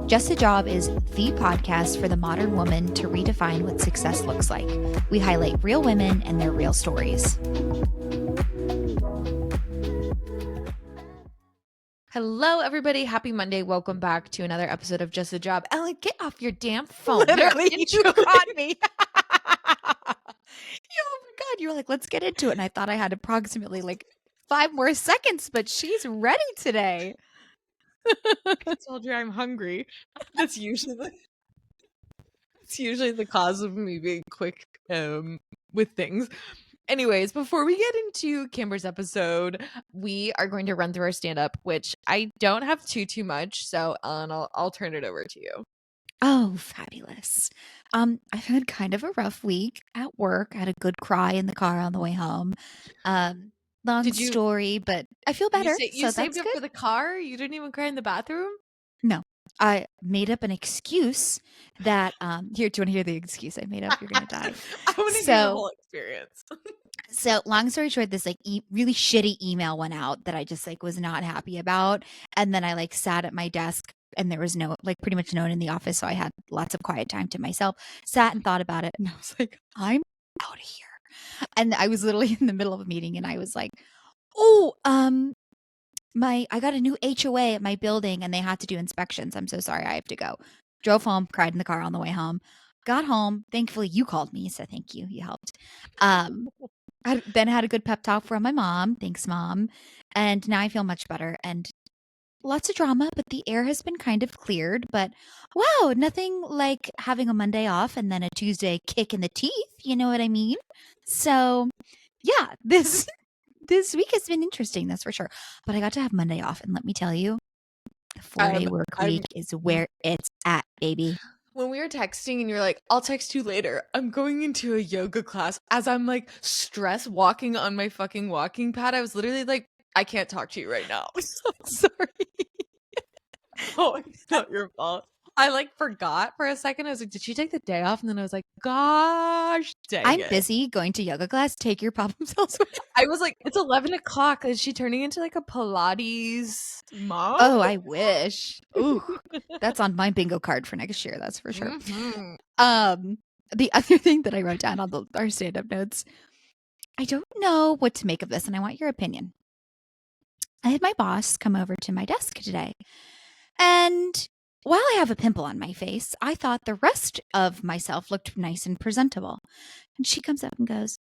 Just a Job is the podcast for the modern woman to redefine what success looks like. We highlight real women and their real stories. Hello, everybody. Happy Monday. Welcome back to another episode of Just a Job. Ellen, get off your damn phone. Literally, you caught me. Oh my God. You were like, let's get into it. And I thought I had approximately 5 more seconds, but she's ready today. I told you I'm hungry. That's usually the cause of me being quick with things. Anyways, before we get into Kamber's episode, we are going to run through our stand-up, which I don't have too much, so Ellen, I'll turn it over to you. Oh, fabulous. I've had kind of a rough week at work. I had a good cry in the car on the way home. Long story, but I feel better. You saved it for the car? You didn't even cry in the bathroom? No. I made up an excuse that here, do you want to hear the excuse I made up? You're gonna die. I want to hear the whole experience. So long story short, this really shitty email went out that I just was not happy about. And then I sat at my desk and there was pretty much no one in the office. So I had lots of quiet time to myself, sat and thought about it. And I was like, I'm out of here. And I was literally in the middle of a meeting and I was like, oh, I got a new HOA at my building and they had to do inspections. I'm so sorry. I have to go. Drove home, cried in the car on the way home, got home. Thankfully you called me. So thank you. You helped. I then had a good pep talk from my mom. Thanks, Mom. And now I feel much better and lots of drama, but the air has been kind of cleared. But wow, nothing like having a Monday off and then a Tuesday kick in the teeth. You know what I mean? So yeah, this week has been interesting, that's for sure. But I got to have Monday off. And let me tell you, the 4-day work week is where it's at, baby. When we were texting and you're like, I'll text you later, I'm going into a yoga class. As I'm stressed walking on my fucking walking pad, I was literally like, I can't talk to you right now. I'm so sorry. Oh, it's not your fault. I forgot for a second. I was like, did she take the day off? And then I was like, gosh, dang I'm busy going to yoga class. Take your problems elsewhere. I was like, it's 11 o'clock. Is she turning into a Pilates mom? Oh, I wish. Ooh, that's on my bingo card for next year. That's for sure. Mm-hmm. The other thing that I wrote down on our stand-up notes, I don't know what to make of this, and I want your opinion. I had my boss come over to my desk today, and while I have a pimple on my face, I thought the rest of myself looked nice and presentable. And she comes up and goes,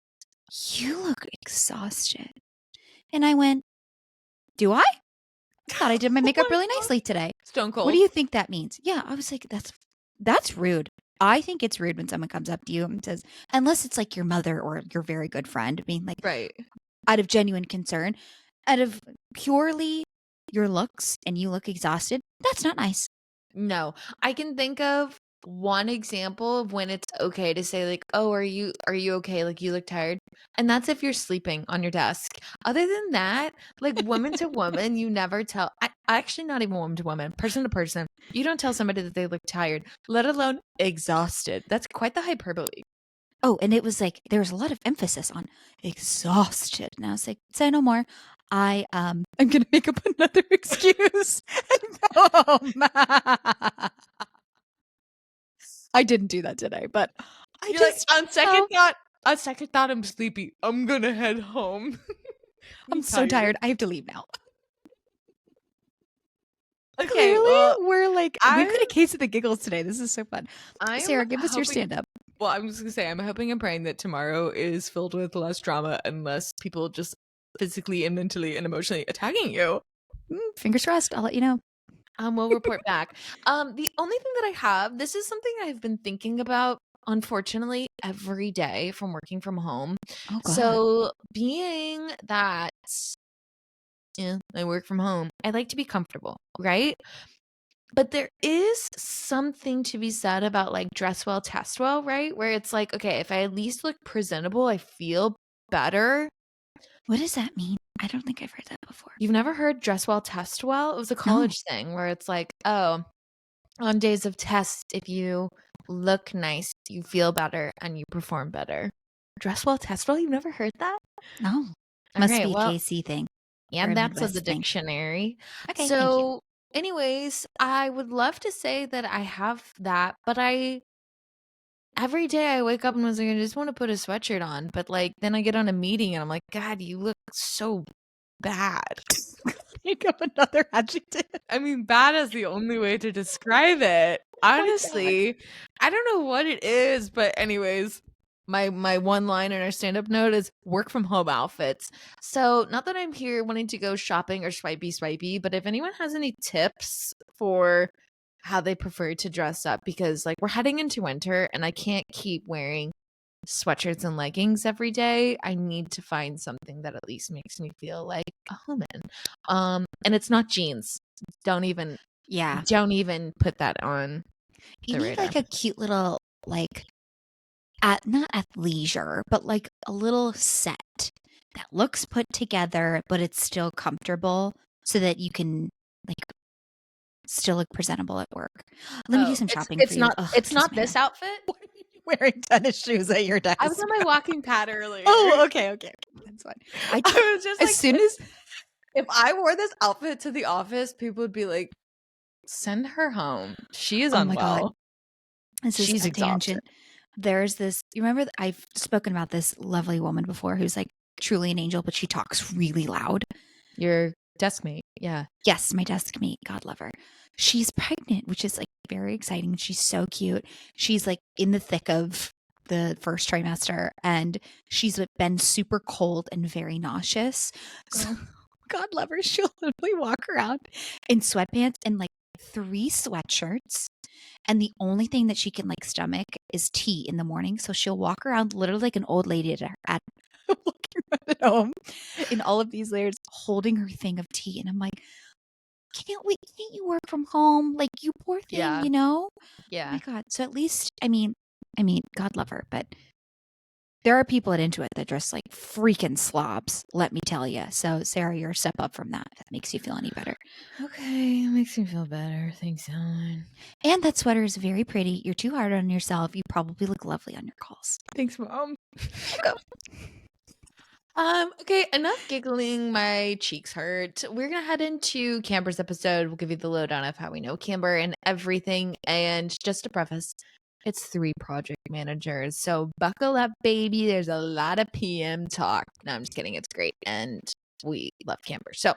"You look exhausted." And I went, "Do I? I thought I did my makeup really nicely today." Stone cold. What do you think that means? Yeah, I was like, that's rude. I think it's rude when someone comes up to you and says, unless it's your mother or your very good friend, being right, out of genuine concern, out of purely your looks and you look exhausted, that's not nice. No, I can think of one example of when it's okay to say oh, are you okay? You look tired. And that's if you're sleeping on your desk. Other than that, woman to woman, you never tell. Actually, not even woman to woman, person to person. You don't tell somebody that they look tired, let alone exhausted. That's quite the hyperbole. Oh, and it was there was a lot of emphasis on exhausted. And I was like, say no more. I'm going to make up another excuse. I didn't do that today, but on second thought, I'm sleepy. I'm going to head home. I'm so tired. I have to leave now. Okay, clearly we're we've got a case of the giggles today. This is so fun. Sarah, give us your stand-up. Well, I'm just going to say, I'm hoping and praying that tomorrow is filled with less drama and less people just physically and mentally and emotionally attacking you. Fingers crossed. I'll let you know. We'll report back. The only thing that I have, this is something I've been thinking about, unfortunately, every day from working from home. Oh, God. So being that I work from home, I like to be comfortable, right? But there is something to be said about dress well, test well, right? Where it's okay, if I at least look presentable, I feel better. What does that mean? I don't think I've heard that before. You've never heard dress well, test well? It was a college thing where it's oh, on days of test, if you look nice, you feel better and you perform better. Dress well, test well? You've never heard that? No. Must be a KC thing. Yeah, that's the dictionary. Okay, so anyways, I would love to say that I have that, but every day I wake up and was like, I just want to put a sweatshirt on. But like, then I get on a meeting and I'm like, God, you look so bad. Think of another adjective. I mean, bad is the only way to describe it. Oh my God. Honestly, I don't know what it is, but anyways, my one line in our stand-up note is work from home outfits. So not that I'm here wanting to go shopping or swipey, but if anyone has any tips for how they prefer to dress up, because like we're heading into winter and I can't keep wearing sweatshirts and leggings every day. I need to find something that at least makes me feel like a human. And it's not jeans. Don't even Yeah. don't even put that on You the need radar. like a cute little, like, not athleisure, but like a little set that looks put together, but it's still comfortable so that you can like still look presentable at work. Let me do Oh, some it's shopping for it's you. not Ugh, it's kiss not my this head. outfit. Why are you wearing tennis shoes at your desk? I was on my walking pad earlier. Oh, okay. That's fine. I was just As like, soon as if I wore this outfit to the office, people would be like, send her home. She is oh my God, unwell. this is She's a exhausted. tangent. There's this, you remember I've spoken about this lovely woman before who's like truly an angel, but she talks really loud. Your desk mate. Yeah. Yes, my desk mate, God love her. She's pregnant, which is like very exciting. She's so cute. She's like in the thick of the first trimester and she's been super cold and very nauseous. So, Oh. God love her. She'll literally walk around in sweatpants and like 3 sweatshirts. And the only thing that she can like stomach is tea in the morning. So she'll walk around literally like an old lady at walking around at home in all of these layers, holding her thing of tea. And I'm like, can't you work from home? Like, you poor thing, Yeah. you know? Oh Yeah. my God. So at least, I mean, God love her, but there are people at Intuit that dress like freaking slobs, let me tell you. So Sarah, you're a step up from that. If that makes you feel any better. Okay, it makes me feel better. Thanks, Ellen. And that sweater is very pretty. You're too hard on yourself. You probably look lovely on your calls. Thanks, Mom. Okay, enough giggling. My cheeks hurt. We're gonna head into Kamber's episode. We'll give you the lowdown of how we know Kamber and everything. And just to preface, it's 3 project managers. So buckle up, baby. There's a lot of PM talk. No, I'm just kidding. It's great. And we love Kamber. So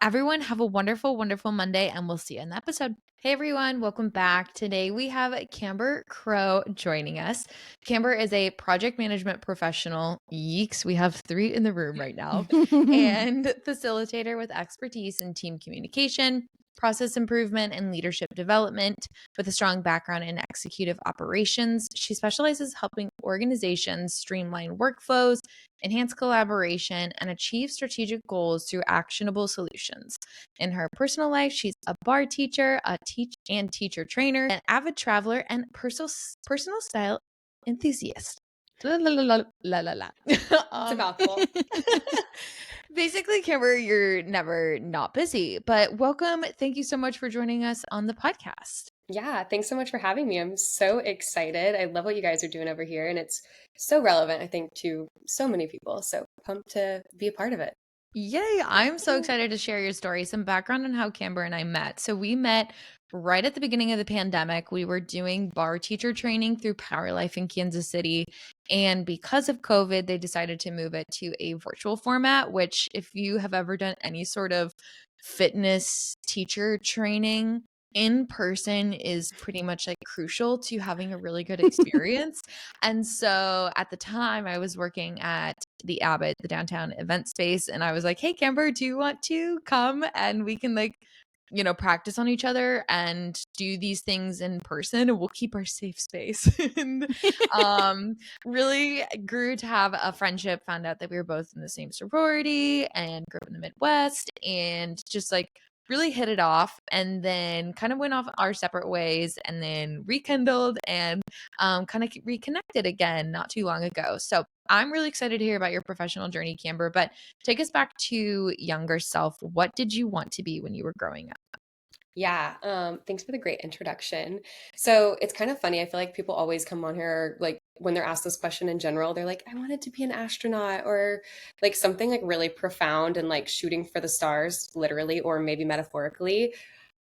everyone have a wonderful, wonderful Monday, and we'll see you in the episode. Hey everyone, welcome back. Today we have Kamber Crowe joining us. Kamber is a project management professional. Yeeks, we have 3 in the room right now. And facilitator with expertise in team communication, process improvement, and leadership development. With a strong background in executive operations, she specializes helping organizations streamline workflows, enhance collaboration, and achieve strategic goals through actionable solutions. In her personal life, she's a bar teacher, a teacher trainer, an avid traveler, and personal style enthusiast. La la la la la la. It's a mouthful. Basically, Kimber, you're never not busy. But welcome. Thank you so much for joining us on the podcast. Yeah, thanks so much for having me. I'm so excited. I love what you guys are doing over here, and it's so relevant, I think, to so many people. So pumped to be a part of it. Yay. I'm so excited to share your story. Some background on how Kamber and I met. So we met right at the beginning of the pandemic. We were doing bar teacher training through Power Life in Kansas City. And because of COVID, they decided to move it to a virtual format, which if you have ever done any sort of fitness teacher training, in person is pretty much like crucial to having a really good experience. And so at the time I was working at the Abbott, the downtown event space. And I was like, hey, Kamber, do you want to come and we can like, practice on each other and do these things in person and we'll keep our safe space. And really grew to have a friendship, found out that we were both in the same sorority and grew up in the Midwest and just like really hit it off and then kind of went off our separate ways and then rekindled and kind of reconnected again not too long ago. So I'm really excited to hear about your professional journey, Kamber, but take us back to younger self. What did you want to be when you were growing up? Yeah, thanks for the great introduction. So it's kind of funny. I feel like people always come on here, like when they're asked this question in general, they're like, I wanted to be an astronaut or like something like really profound and like shooting for the stars, literally, or maybe metaphorically.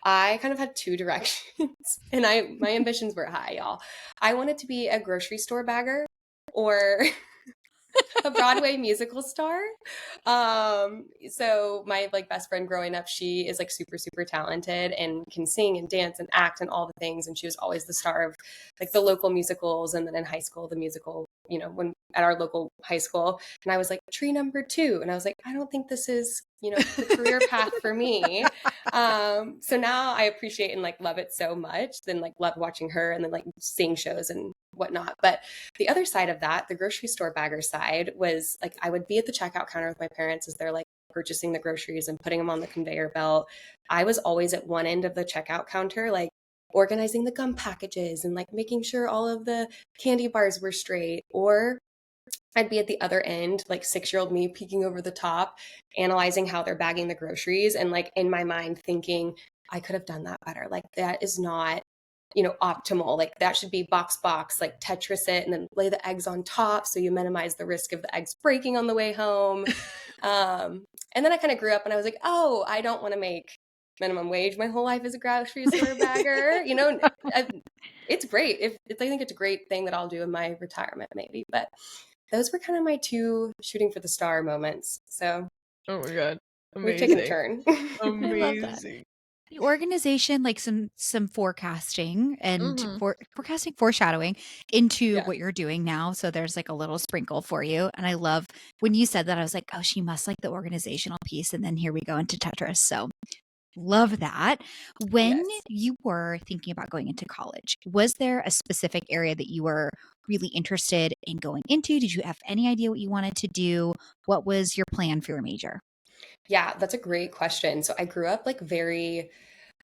I kind of had two directions and my ambitions were high, y'all. I wanted to be a grocery store bagger or a Broadway musical star. So my like best friend growing up, she is like super, super talented and can sing and dance and act and all the things. And she was always the star of like the local musicals. And then in high school, the musical, when at our local high school. And I was like, tree number two. And I was like, I don't think this is, the career path for me. So now I appreciate and like love it so much. Then like love watching her and then like seeing shows and whatnot. But the other side of that, the grocery store bagger side, was like I would be at the checkout counter with my parents as they're like purchasing the groceries and putting them on the conveyor belt. I was always at one end of the checkout counter, like organizing the gum packages and like making sure all of the candy bars were straight. Or I'd be at the other end, like 6-year-old me peeking over the top, analyzing how they're bagging the groceries and like in my mind thinking, I could have done that better. Like that is not optimal. Like that should be box, like Tetris it and then lay the eggs on top so you minimize the risk of the eggs breaking on the way home. And then I kind of grew up and I was like, oh, I don't want to make minimum wage my whole life as a grocery store bagger. It's great. I think it's a great thing that I'll do in my retirement maybe. But those were kind of my two shooting for the star moments. So Oh my God. we've taken a Amazing. turn. I love that. Amazing. The organization, like some forecasting and Mhm. forecasting foreshadowing into Yeah. what you're doing now. So there's like a little sprinkle for you. And I love when you said that, I was like, oh, she must like the organizational piece. And then here we go into Tetris. So love that. When Yes. you were thinking about going into college, was there a specific area that you were really interested in going into? Did you have any idea what you wanted to do? What was your plan for your major? Yeah, that's a great question. So I grew up like very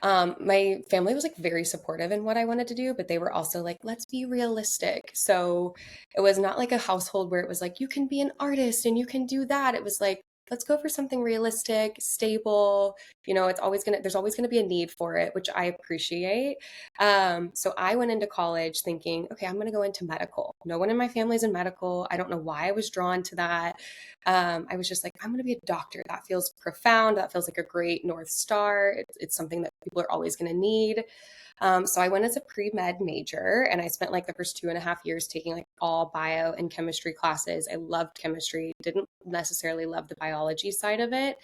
my family was like very supportive in what I wanted to do, but they were also like, let's be realistic. So it was not like a household where it was like, you can be an artist and you can do that. It was like, let's go for something realistic, stable. There's always gonna be a need for it, which I appreciate. So I went into college thinking, okay, I'm gonna go into medical. No one in my family's in medical. I don't know why I was drawn to that. I was just like, I'm going to be a doctor. That feels profound. That feels like a great North Star. It's something that people are always going to need. So I went as a pre-med major and I spent like the first 2.5 years taking like all bio and chemistry classes. I loved chemistry, didn't necessarily love the biology side of it.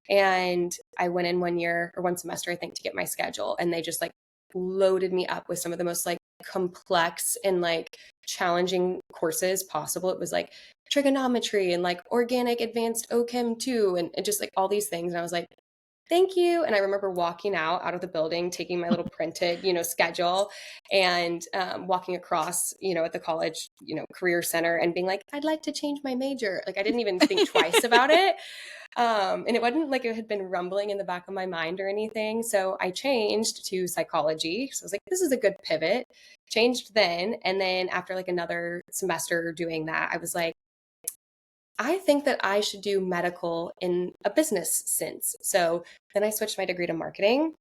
And I went in 1 year or 1 semester, I think, to get my schedule. And they just like loaded me up with some of the most like complex and like challenging courses possible. It was like trigonometry and like organic advanced OChem 2 and just like all these things. And I was like, thank you. And I remember walking out of the building, taking my little printed, schedule and walking across, at the college, career center and being like, I'd like to change my major. Like I didn't even think twice about it. And it wasn't like it had been rumbling in the back of my mind or anything. So I changed to psychology. So I was like, this is a good pivot. Changed then. And then after like another semester doing that, I was like, I think that I should do medical in a business sense. So then I switched my degree to marketing.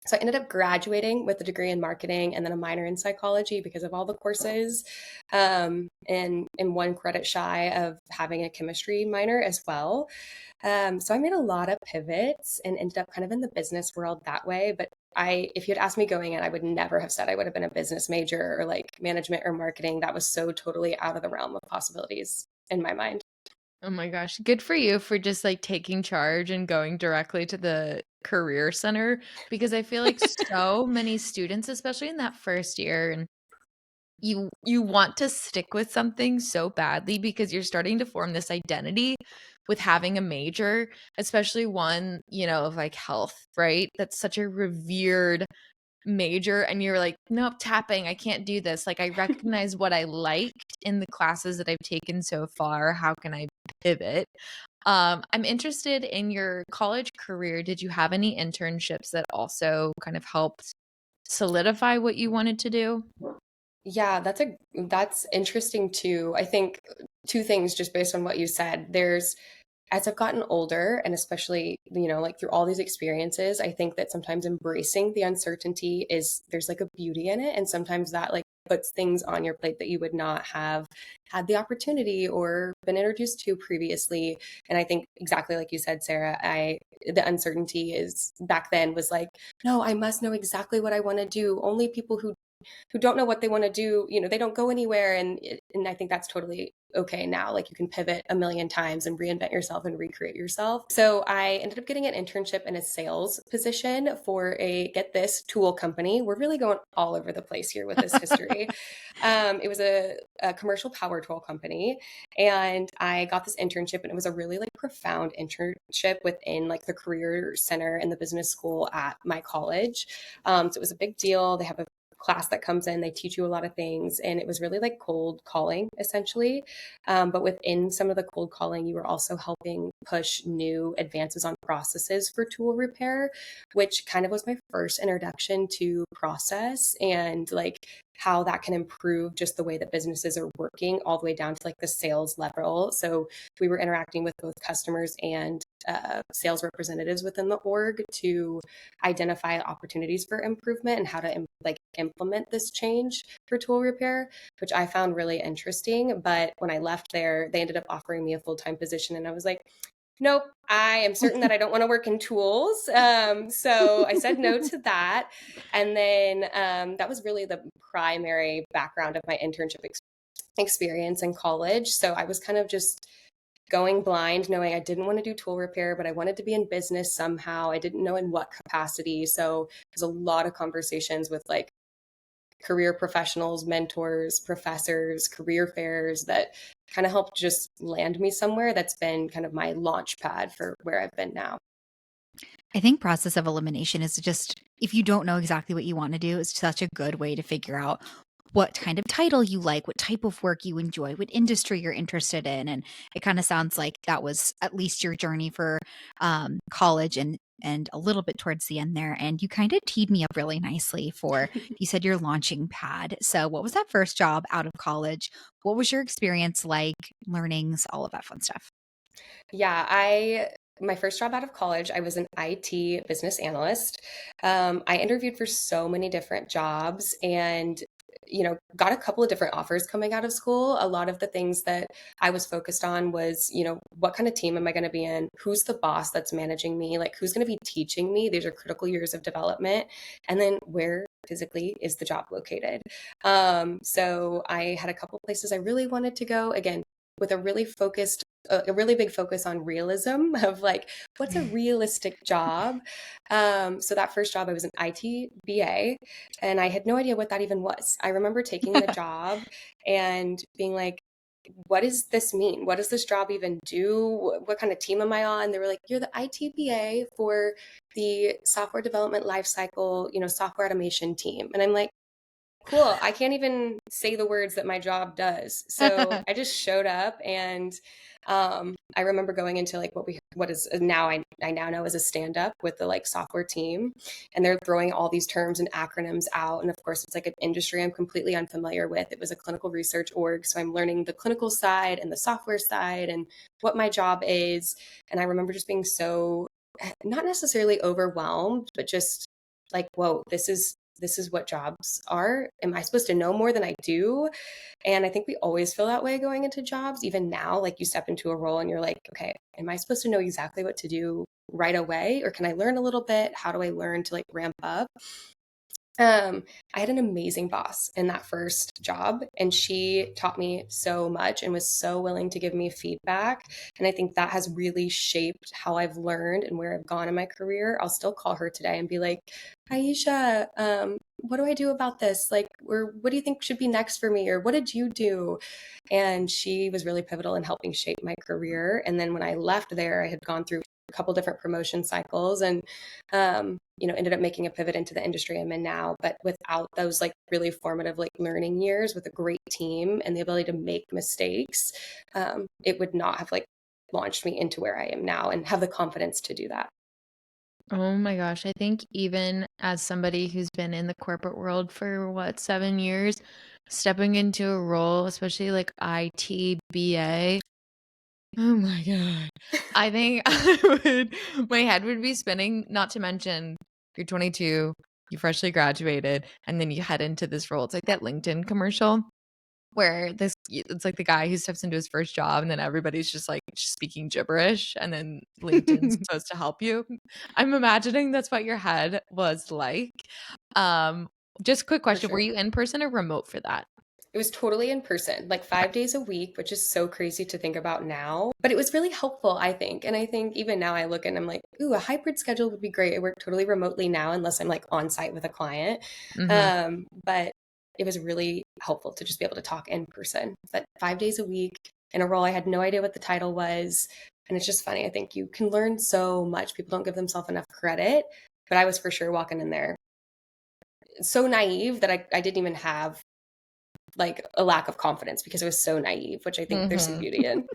So I ended up graduating with a degree in marketing and then a minor in psychology because of all the courses, and 1 credit shy of having a chemistry minor as well. So I made a lot of pivots and ended up kind of in the business world that way. But if you had asked me going in, I would never have said I would have been a business major or like management or marketing. That was so totally out of the realm of possibilities in my mind. Oh my gosh. Good for you for just like taking charge and going directly to the career center because I feel like so many students, especially in that first year, and you want to stick with something so badly because you're starting to form this identity with having a major, especially one, of like health, right? That's such a revered major and you're like, nope, tapping, I can't do this. Like I recognize what I liked in the classes that I've taken so far. How can I pivot? I'm interested in your college career. Did you have any internships that also kind of helped solidify what you wanted to do? Yeah, that's interesting too. I think two things just based on what you said. There's as I've gotten older, and especially, like through all these experiences, I think that sometimes embracing the uncertainty is there's like a beauty in it. And sometimes that like puts things on your plate that you would not have had the opportunity or been introduced to previously. And I think exactly like you said, Sarah, the uncertainty is back then was like, no, I must know exactly what I want to do. Only people who don't know what they want to do, they don't go anywhere. And I think that's totally okay now. Like you can pivot a million times and reinvent yourself and recreate yourself. So I ended up getting an internship in a sales position for get this, tool company. We're really going all over the place here with this history. It was a commercial power tool company. And I got this internship, and it was a really like profound internship within like the career center and the business school at my college. So it was a big deal. They have a class that comes in, they teach you a lot of things, and it was really like cold calling essentially. But within some of the cold calling, you were also helping push new advances on processes for tool repair, which kind of was my first introduction to process and like how that can improve just the way that businesses are working all the way down to like the sales level. So we were interacting with both customers and sales representatives within the org to identify opportunities for improvement and how to implement this change for tool repair, which I found really interesting. But when I left there, they ended up offering me a full-time position, and I was like, nope, I am certain that I don't want to work in tools. So I said no to that. And then that was really the primary background of my internship experience in college. So I was kind of just going blind, knowing I didn't want to do tool repair, but I wanted to be in business somehow. I didn't know in what capacity. So there's a lot of conversations with like career professionals, mentors, professors, career fairs that kind of helped just land me somewhere that's been kind of my launch pad for where I've been now. I think process of elimination is just if you don't know exactly what you want to do, it's such a good way to figure out what kind of title you like, what type of work you enjoy, what industry you're interested in. And it kind of sounds like that was at least your journey for college and a little bit towards the end there. And you kind of teed me up really nicely for, you said your launching pad. So what was that first job out of college? What was your experience like, learnings, all of that fun stuff? Yeah, my first job out of college, I was an IT business analyst. I interviewed for so many different jobs and got a couple of different offers coming out of school. A lot of the things that I was focused on was, what kind of team am I going to be in? Who's the boss that's managing me? Like, who's going to be teaching me? These are critical years of development. And then where physically is the job located? So I had a couple places I really wanted to go. Again, with a really big focus on realism of like what's a realistic job. So that first job, I was an IT BA, and I had no idea what that even was. I remember taking the job and being like, what does this mean? What does this job even do? What kind of team am I on? They were like, you're the IT BA for the software development lifecycle, software automation team. And I'm like, cool. I can't even say the words that my job does. So I just showed up, and I remember going into like what is now I now know as a stand up with the like software team, and they're throwing all these terms and acronyms out. And of course, it's like an industry I'm completely unfamiliar with. It was a clinical research org, so I'm learning the clinical side and the software side and what my job is. And I remember just being so not necessarily overwhelmed, but just like, whoa, this is what jobs are. Am I supposed to know more than I do? And I think we always feel that way going into jobs. Even now, like you step into a role and you're like, okay, am I supposed to know exactly what to do right away? Or can I learn a little bit? How do I learn to like ramp up? I had an amazing boss in that first job, and she taught me so much and was so willing to give me feedback. And I think that has really shaped how I've learned and where I've gone in my career. I'll still call her today and be like, Aisha, what do I do about this? Like, or what do you think should be next for me? Or what did you do? And she was really pivotal in helping shape my career. And then when I left there, I had gone through a couple different promotion cycles and ended up making a pivot into the industry I'm in now. But without those like really formative like learning years with a great team and the ability to make mistakes, it would not have like launched me into where I am now and have the confidence to do that. Oh my gosh. I think even as somebody who's been in the corporate world for what, 7 years, stepping into a role, especially like IT BA, Oh my God. I think my head would be spinning, not to mention you're 22, you freshly graduated, and then you head into this role. It's like that LinkedIn commercial where it's like the guy who steps into his first job and then everybody's just like speaking gibberish and then LinkedIn's supposed to help you. I'm imagining that's what your head was like. Just a quick For question. Were sure. you in person or remote for that? It was totally in person, like 5 days a week, which is so crazy to think about now. But it was really helpful, I think. And I think even now I look and I'm like, ooh, a hybrid schedule would be great. I work totally remotely now, unless I'm like on site with a client. Mhm. But it was really helpful to just be able to talk in person. But 5 days a week in a role, I had no idea what the title was. And it's just funny. I think you can learn so much. People don't give themselves enough credit. But I was for sure walking in there so naive that I didn't even have like a lack of confidence because it was so naive, which I think there's some Mhm. beauty in.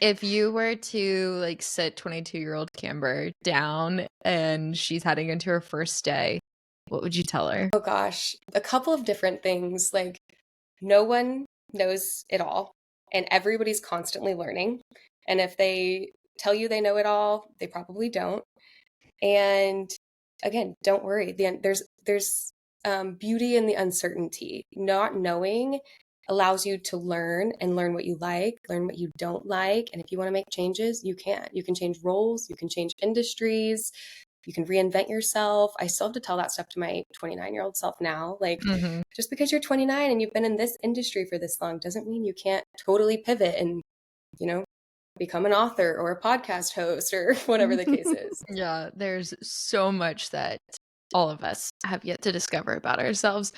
If you were to like sit 22-year-old Kamber down and she's heading into her first day, what would you tell her? Oh gosh, a couple of different things. Like, no one knows it all, and everybody's constantly learning. And if they tell you they know it all, they probably don't. And again, don't worry. There's beauty in the uncertainty. Not knowing allows you to learn and learn what you like, learn what you don't like. And if you want to make changes, you can. You can change roles, you can change industries, you can reinvent yourself. I still have to tell that stuff to my 29-year-old self now. Like, Mhm. just because you're 29 and you've been in this industry for this long doesn't mean you can't totally pivot and, you know, become an author or a podcast host or whatever the case is. Yeah, there's so much that all of us have yet to discover about ourselves.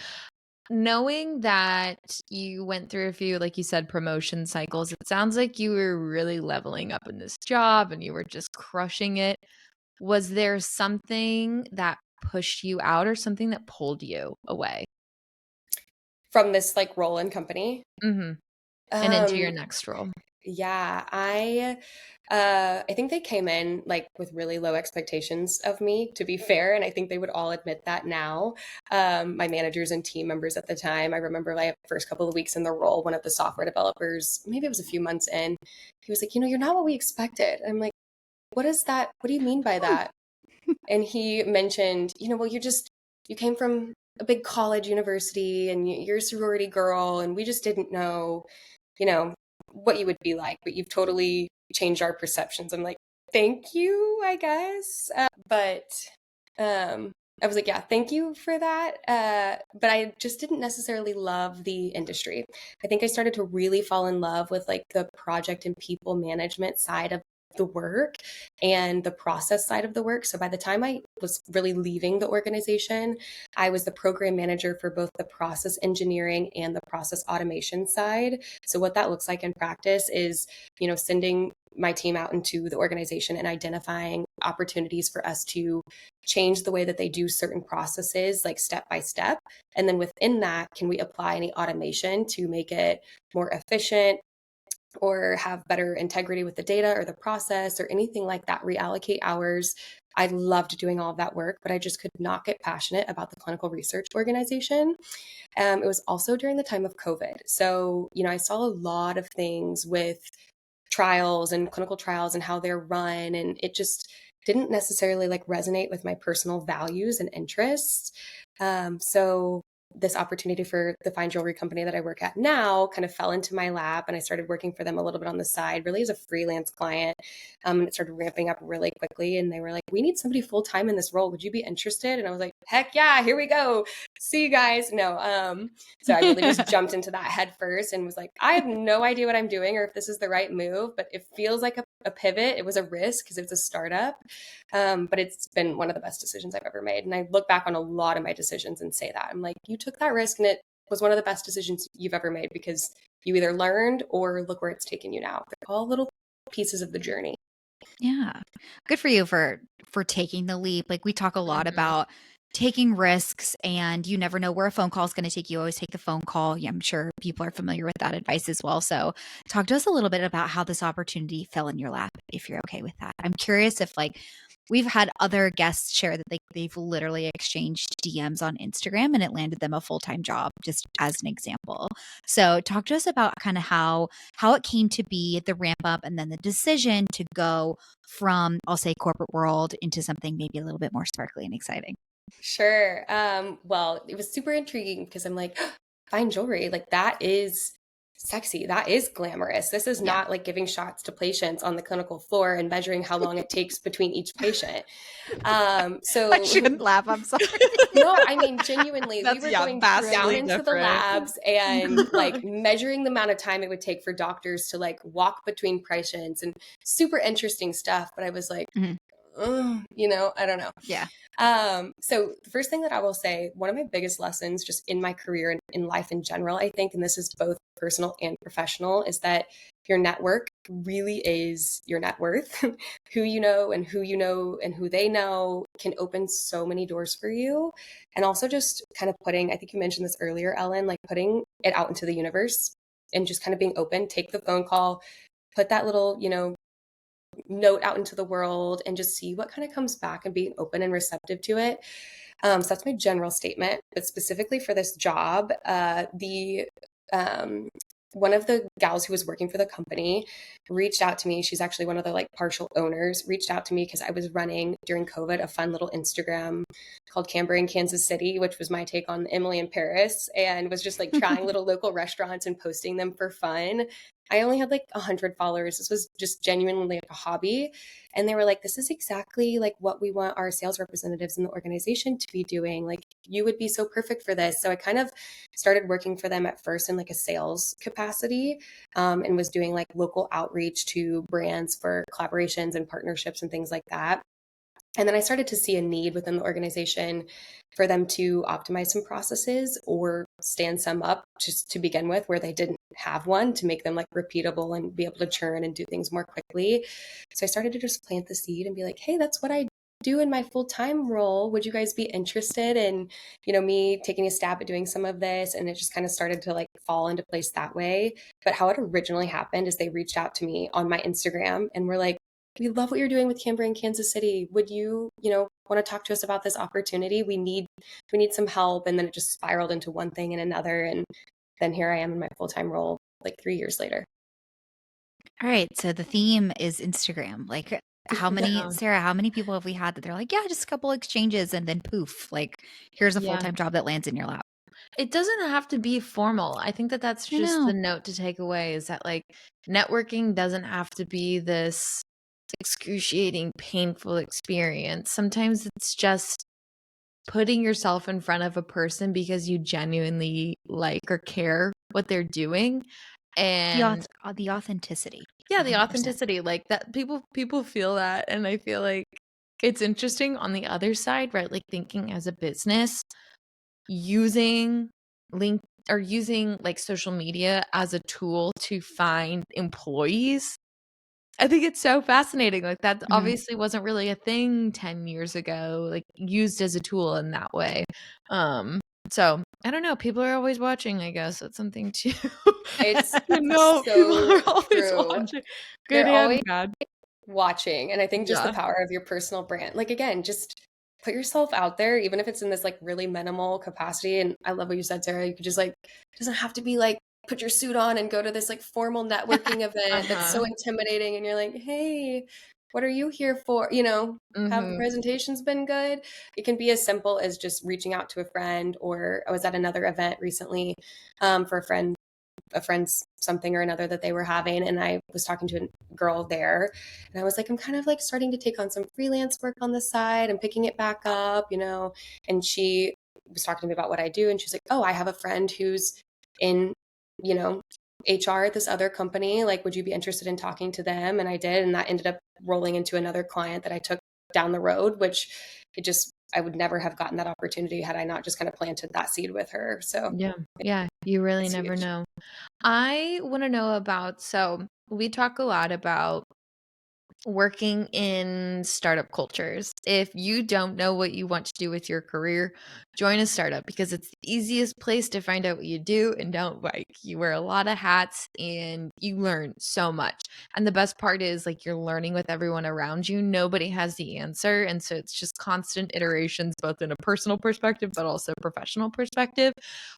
Knowing that you went through a few, like you said, promotion cycles, it sounds like you were really leveling up in this job and you were just crushing it. Was there something that pushed you out or something that pulled you away? From this like role and company. Mhm. And into your Um, next role. yeah, I think they came in like with really low expectations of me, to be fair, and I think they would all admit that now. My managers and team members at the time, I remember like first couple of weeks in the role, one of the software developers, maybe it was a few months in, he was like, you're not what we expected. I'm like, what is that? What do you mean by that? And he mentioned, well, you came from a big college university and you're a sorority girl, and we just didn't know, you know, what you would be like, but you've totally changed our perceptions. I'm like, thank you, I guess. But I was like, yeah, thank you for that. But I just didn't necessarily love the industry. I think I started to really fall in love with like the project and people management side of the work and the process side of the work. So by the time I was really leaving the organization, I was the program manager for both the process engineering and the process automation side. So what that looks like in practice is, sending my team out into the organization and identifying opportunities for us to change the way that they do certain processes, like step by step. And then within that, can we apply any automation to make it more efficient, or have better integrity with the data or the process or anything like that, reallocate hours. I loved doing all of that work, but I just could not get passionate about the clinical research organization. It was also during the time of COVID. So, I saw a lot of things with trials and clinical trials and how they're run. And it just didn't necessarily like resonate with my personal values and interests. So this opportunity for the fine jewelry company that I work at now kind of fell into my lap, and I started working for them a little bit on the side, really as a freelance client. And it started ramping up really quickly, and they were like, we need somebody full time in this role. Would you be interested? And I was like, heck yeah, here we go. See you guys. No. So I really just jumped into that head first and was like, I have no idea what I'm doing or if this is the right move, but it feels like a pivot. It was a risk because it's a startup. But it's been one of the best decisions I've ever made. And I look back on a lot of my decisions and say that. I'm like, you took that risk and it was one of the best decisions you've ever made, because you either learned or look where it's taken you now. They're all little pieces of the journey. Yeah. Good for you for taking the leap. Like, we talk a lot Mhm. about taking risks, and you never know where a phone call is going to take you. Always take the phone call. Yeah, I'm sure people are familiar with that advice as well. So talk to us a little bit about how this opportunity fell in your lap, if you're okay with that. I'm curious if like we've had other guests share that they've literally exchanged DMs on Instagram and it landed them a full-time job, just as an example. So talk to us about kind of how it came to be, the ramp up, and then the decision to go from, I'll say, corporate world into something maybe a little bit more sparkly and exciting. Sure. Well, it was super intriguing because I'm like, fine jewelry, like that is sexy. That is glamorous. This is Yeah. not like giving shots to patients on the clinical floor and measuring how long it takes between each patient. I So shouldn't laugh. I'm sorry. no, I mean, genuinely, we That's, were yeah, going down vastly into the different. labs and like measuring the amount of time it would take for doctors to like walk between patients and super interesting stuff. But I was like, Mhm. I don't know. Yeah. So the first thing that I will say, one of my biggest lessons just in my career and in life in general, I think, and this is both personal and professional, is that your network really is your net worth. Who you know and who they know can open so many doors for you. And also just kind of putting, I think you mentioned this earlier, Ellen, like putting it out into the universe and just kind of being open, take the phone call, put that little, note out into the world and just see what kind of comes back and being open and receptive to it. So that's my general statement. But specifically for this job, the one of the gals who was working for the company reached out to me. She's actually one of the like partial owners, reached out to me because I was running during COVID a fun little Instagram called Kamber in Kansas City, which was my take on Emily in Paris, and was just like trying little local restaurants and posting them for fun. I only had like 100 followers. This was just genuinely like a hobby. And they were like, this is exactly like what we want our sales representatives in the organization to be doing. Like, you would be so perfect for this. So I kind of started working for them at first in like a sales capacity, and was doing like local outreach to brands for collaborations and partnerships and things like that. And then I started to see a need within the organization for them to optimize some processes or stand some up just to begin with where they didn't have one, to make them like repeatable and be able to churn and do things more quickly. So I started to just plant the seed and be like, hey, that's what I do in my full-time role. Would you guys be interested in, me taking a stab at doing some of this? And it just kind of started to like fall into place that way. But how it originally happened is they reached out to me on my Instagram and were like, we love what you're doing with Kamber in Kansas City. Would you, want to talk to us about this opportunity? We need some help. And then it just spiraled into one thing and another. And then here I am in my full-time role like 3 years later. All right. So the theme is Instagram. Like, Yeah. Sarah, how many people have we had that they're like, yeah, just a couple exchanges and then poof, like here's a Yeah. full-time job that lands in your lap. It doesn't have to be formal. I think that that's I just know. the note to take away, is that like networking doesn't have to be this excruciating, painful experience. Sometimes it's just putting yourself in front of a person because you genuinely like or care what they're doing. And The authenticity. yeah, the 100%. authenticity, like that, people feel that. And I feel like it's interesting on the other side, right? Like thinking as a business, using link or using like social media as a tool to find employees. I think it's so fascinating. Like that obviously wasn't really a thing 10 years ago, like used as a tool in that way. So I don't know. People are always watching, I guess. That's something too. It's No, people so are always true. watching. Good They're and always bad. watching. And I think just the Yeah. power of your personal brand. Like, again, just put yourself out there, even if it's in this like really minimal capacity. And I love what you said, Sarah. You could just like, it doesn't have to be like, put your suit on and go to this like formal networking event that's so intimidating. And you're like, hey, what are you here for? Have the presentations been good? It can be as simple as just reaching out to a friend. Or I was at another event recently, for a friend's something or another that they were having, and I was talking to a girl there, and I was like, I'm kind of like starting to take on some freelance work on the side and picking it back up, and she was talking to me about what I do, and she's like, oh, I have a friend who's in, HR at this other company, like, would you be interested in talking to them? And I did, and that ended up rolling into another client that I took down the road, which I would never have gotten that opportunity had I not just kind of planted that seed with her. So yeah, you really never huge. know. I want to know about, so we talk a lot about Working in startup cultures. If you don't know what you want to do with your career, join a startup because it's the easiest place to find out what you do and don't like. You wear a lot of hats and you learn so much. And the best part is like you're learning with everyone around you. Nobody has the answer. And so it's just constant iterations, both in a personal perspective, but also professional perspective.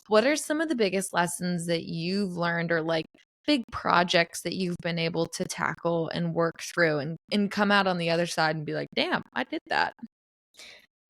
What are some of the biggest lessons that you've learned or like big projects that you've been able to tackle and work through and come out on the other side and be like, damn, I did that?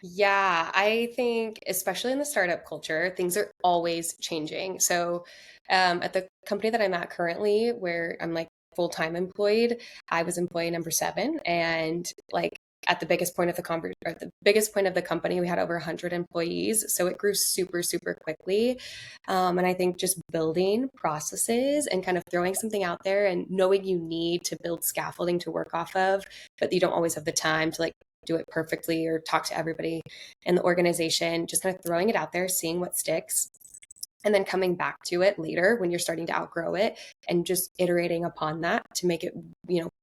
Yeah, I think especially in the startup culture, things are always changing. So, at the company that I'm at currently, where I'm like full-time employed, I was employee number seven, and like at the biggest point of the biggest point of the company, we had over 100 employees, so it grew super, super quickly. And I think just building processes and kind of throwing something out there and knowing you need to build scaffolding to work off of, but you don't always have the time to like do it perfectly or talk to everybody in the organization, just kind of throwing it out there, seeing what sticks, and then coming back to it later when you're starting to outgrow it and just iterating upon that to make it,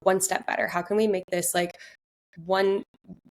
one step better. How can we make this like one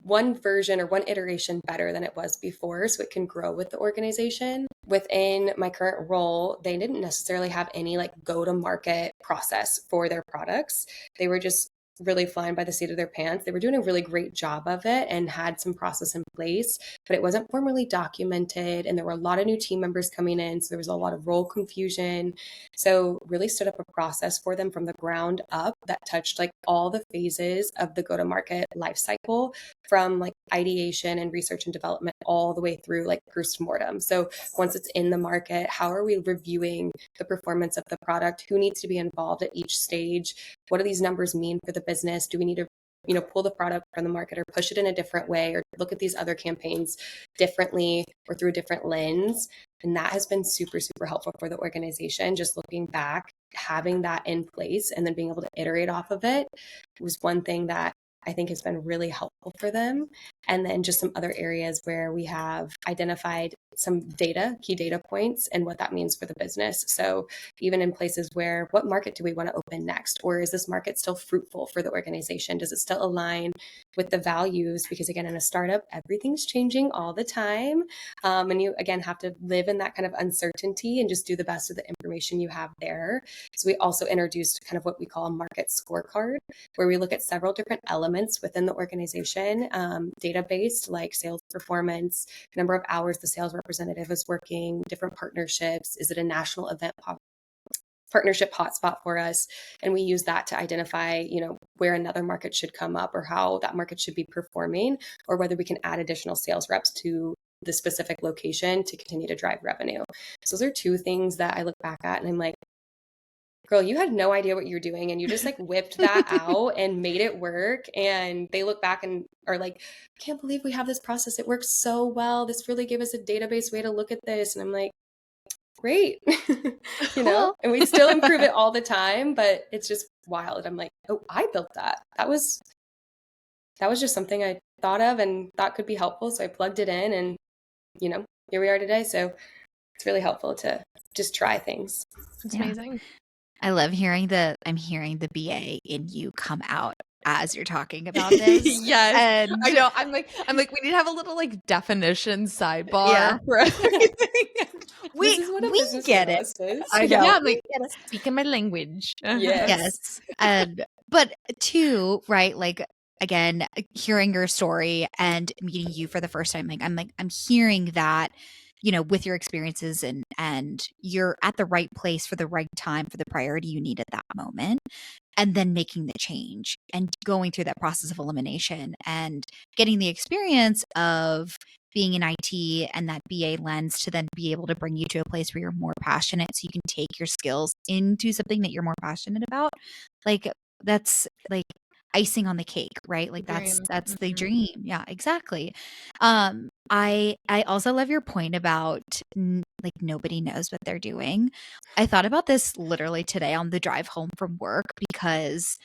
one version or one iteration better than it was before so it can grow with the organization? Within my current role, they didn't necessarily have any like go to market process for their products. They were just really flying by the seat of their pants. They were doing a really great job of it and had some process in place, but it wasn't formally documented. And there were a lot of new team members coming in. So there was a lot of role confusion. So really stood up a process for them from the ground up that touched like all the phases of the go to market life cycle, from like ideation and research and development all the way through like post-mortem. So once it's in the market, how are we reviewing the performance of the product? Who needs to be involved at each stage? What do these numbers mean for the business? Do we need to pull the product from the market or push it in a different way or look at these other campaigns differently or through a different lens? And that has been super, super helpful for the organization. Just looking back, having that in place and then being able to iterate off of it was one thing that I think has been really helpful for them. And then just some other areas where we have identified some key data points and what that means for the business. So even in places where, what market do we want to open next? Or is this market still fruitful for the organization? Does it still align with the values? Because again, in a startup, everything's changing all the time. And you, again, have to live in that kind of uncertainty and just do the best with the information you have there. So we also introduced kind of what we call a market scorecard, where we look at several different elements within the organization, data-based, like sales performance, number of hours the sales representative is working, different partnerships. Is it a national event partnership hotspot for us? And we use that to identify, where another market should come up or how that market should be performing, or whether we can add additional sales reps to the specific location to continue to drive revenue. So those are two things that I look back at and I'm like, girl, you had no idea what you were doing and you just like whipped that out and made it work. And they look back and are like, I can't believe we have this process. It works so well. This really gave us a database way to look at this. And I'm like, great, Cool. and we still improve it all the time, but it's just wild. I'm like, oh, I built that. That was just something I thought of and thought could be helpful. So I plugged it in and, here we are today. So it's really helpful to just try things. It's Yeah. amazing. I love I'm hearing the BA in you come out as you're talking about this. Yes. And I know. I'm like, we need to have a little like definition sidebar Yeah. for everything. This is what a business get it. analyst is. I know. Yeah, I'm like, speaking my language. Yes. Yes. But two, right? Like, again, hearing your story and meeting you for the first time, I'm hearing that, with your experiences and you're at the right place for the right time for the priority you need at that moment. And then making the change and going through that process of elimination and getting the experience of being in IT and that BA lens to then be able to bring you to a place where you're more passionate so you can take your skills into something that you're more passionate about. Like, that's like icing on the cake, right? Like that's the dream. Yeah, exactly. I also love your point about like nobody knows what they're doing. I thought about this literally today on the drive home from work because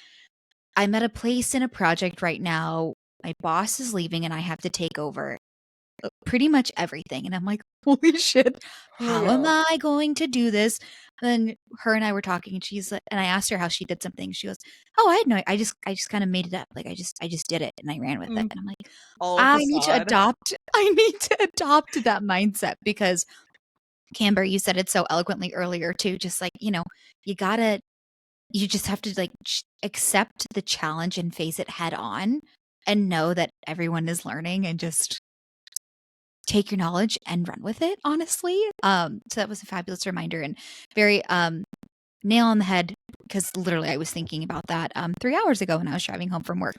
I'm at a place in a project right now. My boss is leaving and I have to take over. pretty much everything. And I'm like, holy shit, how am no. I going to do this? Then her and I were talking, and she's like, and I asked her how she did something. She goes, "Oh, I had no, I just kind of made it up. Like I just did it and I ran with it." And I'm like, All I need to facade. adopt, I need to adopt that mindset because Camber, you said it so eloquently earlier too. Just like, you gotta, you just have to like accept the challenge and face it head on and know that everyone is learning and just take your knowledge and run with it, honestly. So that was a fabulous reminder and very nail on the head because literally I was thinking about that 3 hours ago when I was driving home from work.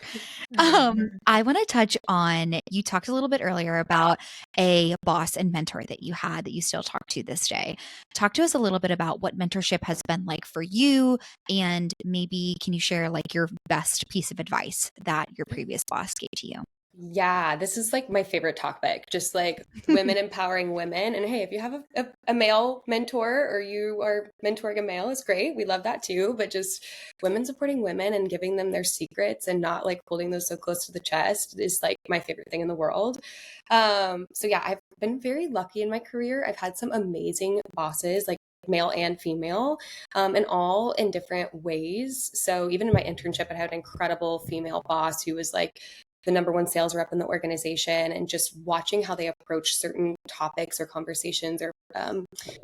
I want to touch on, you talked a little bit earlier about a boss and mentor that you had that you still talk to this day. Talk to us a little bit about what mentorship has been like for you, and maybe can you share like your best piece of advice that your previous boss gave to you? Yeah, this is like my favorite topic, just like women empowering women. And hey, if you have a male mentor or you are mentoring a male, is great. We love that too. But just women supporting women and giving them their secrets and not like holding those so close to the chest is like my favorite thing in the world. So yeah, I've been very lucky in my career. I've had some amazing bosses, like male and female, and all in different ways. So even in my internship, I had an incredible female boss who was like the number one sales rep in the organization, and just watching how they approach certain topics or conversations or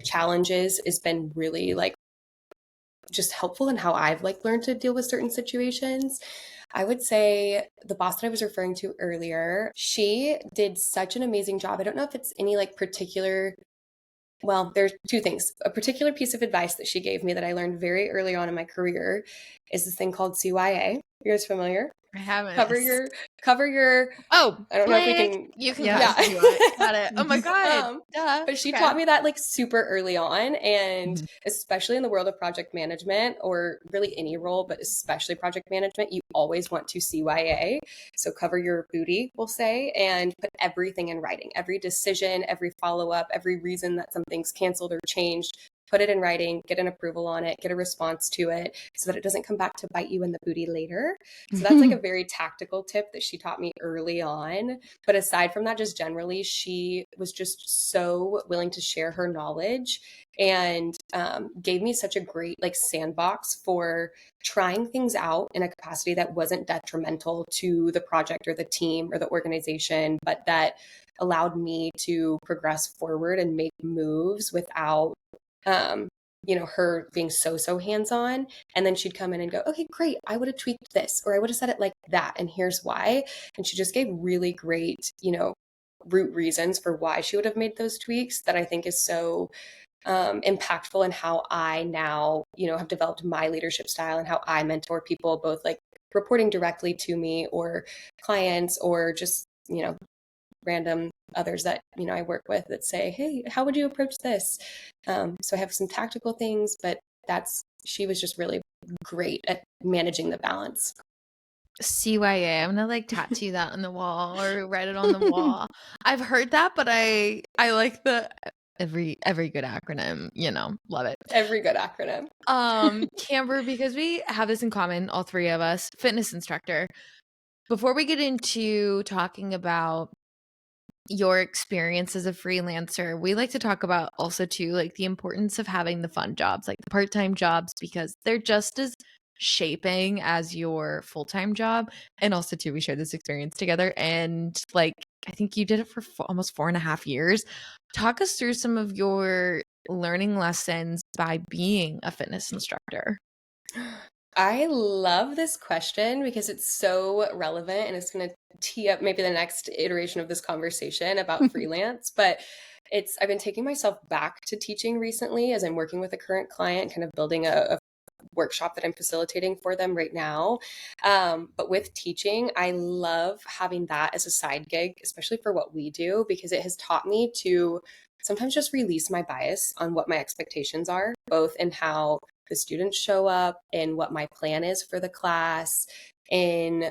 challenges has been really like just helpful in how I've like learned to deal with certain situations. I would say the boss that I was referring to earlier, she did such an amazing job. I don't know if it's any like particular, well, there's two things. A particular piece of advice that she gave me that I learned very early on in my career is this thing called CYA. You guys familiar? I haven't. Cover your Oh, I don't know if we click. can. You can Yeah. cut if you want. Got it. Oh my god. Duh. But she Okay. taught me that like super early on, and Mhm. especially in the world of project management, or really any role, but especially project management, you always want to CYA. So cover your booty, we'll say, and put everything in writing, every decision, every follow up, every reason that something's canceled or changed. Put it in writing, get an approval on it, get a response to it so that it doesn't come back to bite you in the booty later. So that's like a very tactical tip that she taught me early on. But aside from that, just generally, she was just so willing to share her knowledge and gave me such a great like sandbox for trying things out in a capacity that wasn't detrimental to the project or the team or the organization, but that allowed me to progress forward and make moves without um, her being so hands-on. And then she'd come in and go, okay, great. I would have tweaked this, or I would have said it like that. And here's why. And she just gave really great, root reasons for why she would have made those tweaks that I think is so impactful in how I now, have developed my leadership style and how I mentor people, both like reporting directly to me or clients or just, random others that I work with that say, hey, how would you approach this? So I have some tactical things, but she was just really great at managing the balance. CYA. I'm gonna like tattoo that on the wall or write it on the wall. I've heard that, but I like the every good acronym, love it. Every good acronym. Camber, because we have this in common, all three of us, fitness instructor. Before we get into talking about your experience as a freelancer, we like to talk about also too like the importance of having the fun jobs, like the part-time jobs, because they're just as shaping as your full-time job. And also too, we shared this experience together, and like I think you did it for almost 4.5 years. Talk us through some of your learning lessons by being a fitness instructor. I love this question because it's so relevant and it's going to tee up maybe the next iteration of this conversation about freelance. But I've been taking myself back to teaching recently as I'm working with a current client, kind of building a workshop that I'm facilitating for them right now. But with teaching, I love having that as a side gig, especially for what we do, because it has taught me to sometimes just release my bias on what my expectations are, both in how the students show up and what my plan is for the class, in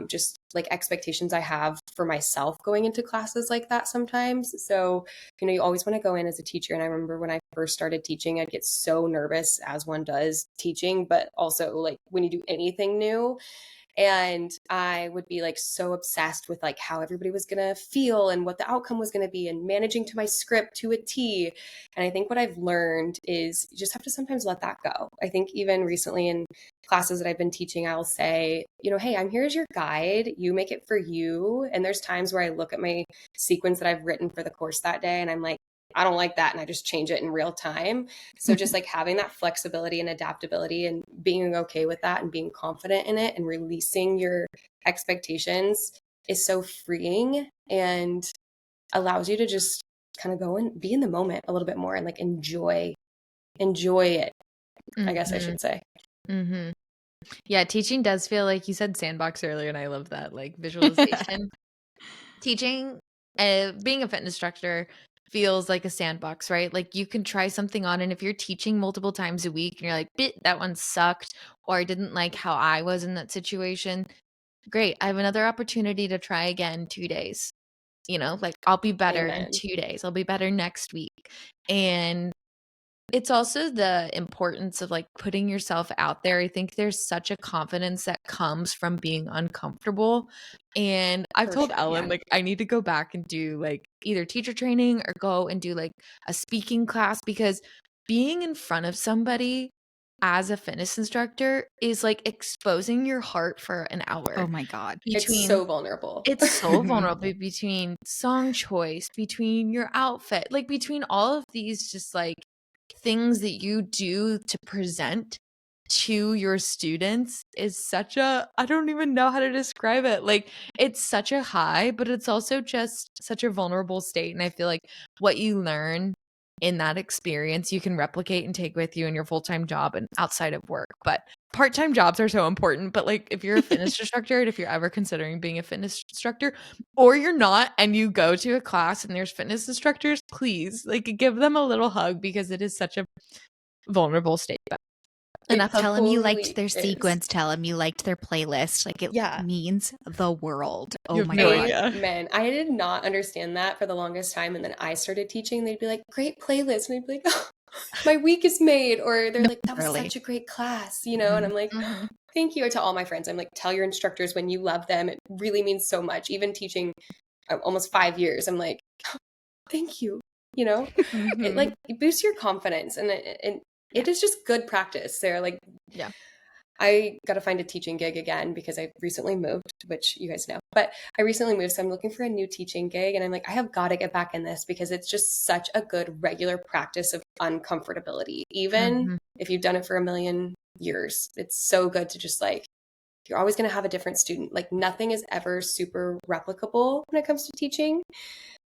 just like expectations I have for myself going into classes like that sometimes. So, you always want to go in as a teacher. And I remember when I first started teaching, I'd get so nervous, as one does teaching, but also like when you do anything new. And I would be like so obsessed with like how everybody was going to feel and what the outcome was going to be and managing to my script to a T. And I think what I've learned is you just have to sometimes let that go. I think even recently in classes that I've been teaching, I'll say, you know, hey, I'm here as your guide. You make it for you. And there's times where I look at my sequence that I've written for the course that day and I'm like, I don't like that. And I just change it in real time. So just like having that flexibility and adaptability and being okay with that and being confident in it and releasing your expectations is so freeing and allows you to just kind of go and be in the moment a little bit more and like enjoy it, I guess I should say. Mm-hmm. Yeah, teaching does feel like you said sandbox earlier, and I love that, like visualization. Teaching, being a fitness instructor feels like a sandbox, right? Like you can try something on, and if you're teaching multiple times a week and you're like, bit, that one sucked, or I didn't like how I was in that situation, great. I have another opportunity to try again 2 days. You know, like I'll be better in Amen. 2 days. I'll be better next week. And it's also the importance of like putting yourself out there. I think there's such a confidence that comes from being uncomfortable. And I've For told sure, Ellen, yeah. like, I need to go back and do like either teacher training or go and do like a speaking class, because being in front of somebody as a fitness instructor is like exposing your heart for an hour. Oh my God. It's so vulnerable. It's so vulnerable between song choice, between your outfit, like between all of these just like things that you do to present to your students is such a, I don't even know how to describe it. Like it's such a high, but it's also just such a vulnerable state. And I feel like what you learn in that experience, you can replicate and take with you in your full-time job and outside of work. But part-time jobs are so important. But like if you're a fitness instructor, and if you're ever considering being a fitness instructor, or you're not, and you go to a class and there's fitness instructors, please like give them a little hug, because it is such a vulnerable state. Enough of Tell them you liked Totally their is. sequence. Tell them you liked their playlist. Like it Yeah. means the world. You Oh have my no God. idea. Amen. I did not understand that for the longest time. And then I started teaching. They'd be like, great playlist. And I'd be like, oh, my week is made. Or they're No, like, that was really. such a great class, you know? And I'm like, Mhm. thank you. I tell all my friends, I'm like, tell your instructors when you love them. It really means so much. Even teaching almost 5 years, I'm like, oh, thank you. You know, it like it boosts your confidence and it is just good practice. They're like, Yeah. I got to find a teaching gig again because I recently moved, which you guys know, but I recently moved. So I'm looking for a new teaching gig. And I'm like, I have got to get back in this because it's just such a good regular practice of uncomfortability. Even if you've done it for a million years, it's so good to just like, you're always going to have a different student. Like nothing is ever super replicable when it comes to teaching.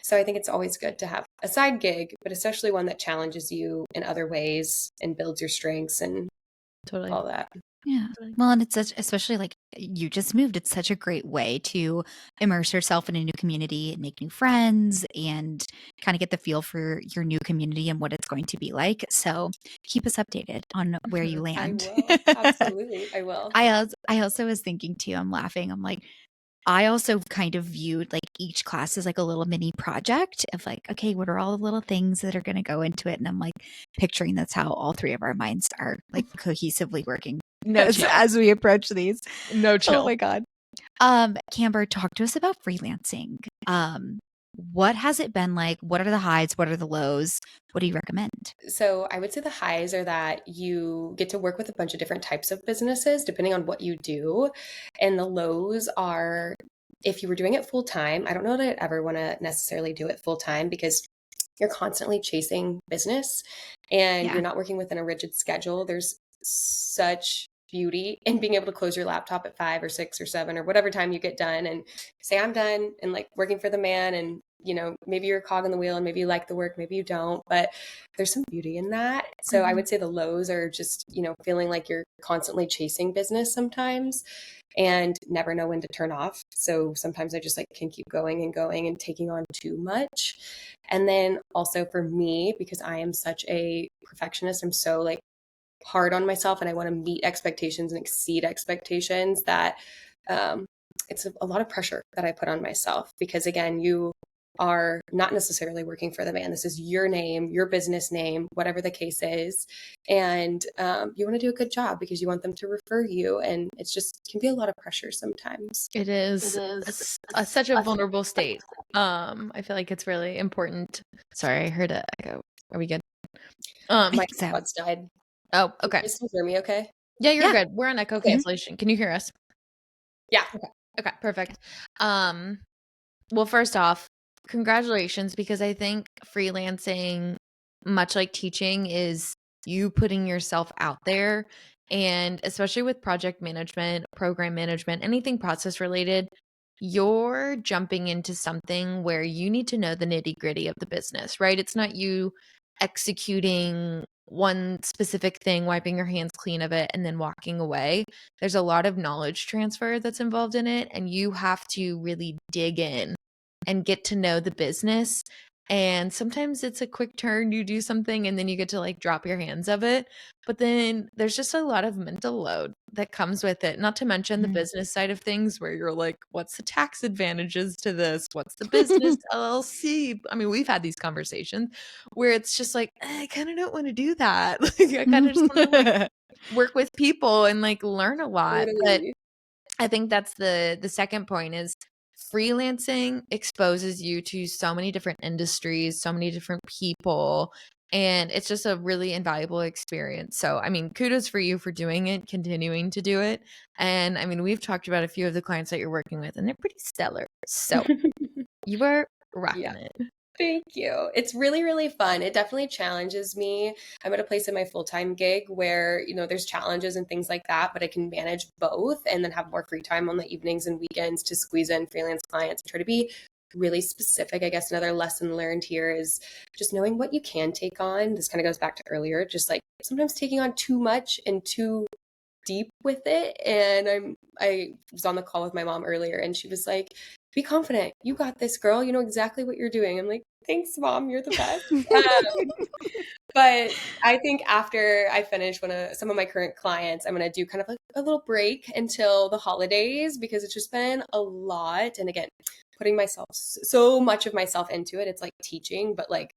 So I think it's always good to have a side gig, but especially one that challenges you in other ways and builds your strengths and Totally. all that. Yeah. Well, and it's such, especially like you just moved, it's such a great way to immerse yourself in a new community and make new friends and kind of get the feel for your new community and what it's going to be like. So keep us updated on where you land. I will. Absolutely. I will. I also was thinking too, I'm laughing. I'm like, I also kind of viewed like each class as like a little mini project of like, okay, what are all the little things that are going to go into it? And I'm like picturing that's how all three of our minds are like cohesively working No chill. as we approach these. No chill. Oh my God. Kamber, talk to us about freelancing. What has it been like? What are the highs? What are the lows? What do you recommend? So I would say the highs are that you get to work with a bunch of different types of businesses depending on what you do. And the lows are if you were doing it full time. I don't know that I'd ever want to necessarily do it full time because you're constantly chasing business and Yeah. you're not working within a rigid schedule. There's such beauty in being able to close your laptop at 5 or 6 or 7 or whatever time you get done and say I'm done and like working for the man. And you know, maybe you're a cog in the wheel and maybe you like the work, maybe you don't, but there's some beauty in that. So I would say the lows are just, you know, feeling like you're constantly chasing business sometimes and never know when to turn off. So sometimes I just like can keep going and going and taking on too much. And then also for me, because I am such a perfectionist, I'm so like hard on myself and I want to meet expectations and exceed expectations that it's a lot of pressure that I put on myself because again, you are not necessarily working for the man. This is your name, your business name, whatever the case is. And you want to do a good job because you want them to refer you. And it's just can be a lot of pressure sometimes. It is. It's such a vulnerable state. I feel like it's really important. Sorry, I heard an echo. Are we good? My AirPods died. Oh, okay. Can you still hear me okay? Yeah, you're good. We're on echo cancellation. Can you hear us? Yeah. Okay, perfect. Well, first off, congratulations, because I think freelancing, much like teaching, is you putting yourself out there. And especially with project management, program management, anything process related, you're jumping into something where you need to know the nitty gritty of the business, right? It's not you executing one specific thing, wiping your hands clean of it, and then walking away. There's a lot of knowledge transfer that's involved in it, and you have to really dig in and get to know the business. And sometimes it's a quick turn, you do something and then you get to like drop your hands of it. But then there's just a lot of mental load that comes with it, not to mention the business side of things where you're like, what's the tax advantages to this? What's the business LLC? I mean, we've had these conversations where it's just like, I kind of don't want to do that. Like, I kind of just want to like work with people and like learn a lot. But Totally. I think that's the second point is freelancing exposes you to so many different industries, so many different people, and it's just a really invaluable experience. So, I mean, kudos for you for doing it, continuing to do it. And I mean, we've talked about a few of the clients that you're working with, and they're pretty stellar. So, you are rocking it. Thank you. It's really, really fun. It definitely challenges me. I'm at a place in my full-time gig where, there's challenges and things like that, but I can manage both and then have more free time on the evenings and weekends to squeeze in freelance clients and try to be really specific. I guess another lesson learned here is just knowing what you can take on. This kind of goes back to earlier, just like sometimes taking on too much and too deep with it. And I was on the call with my mom earlier and she was like, be confident. You got this, girl. You know exactly what you're doing. I'm like, thanks, mom. You're the best. But I think after I finish some of my current clients, I'm going to do kind of like a little break until the holidays because it's just been a lot. And again, putting so much of myself into it. It's like teaching, but like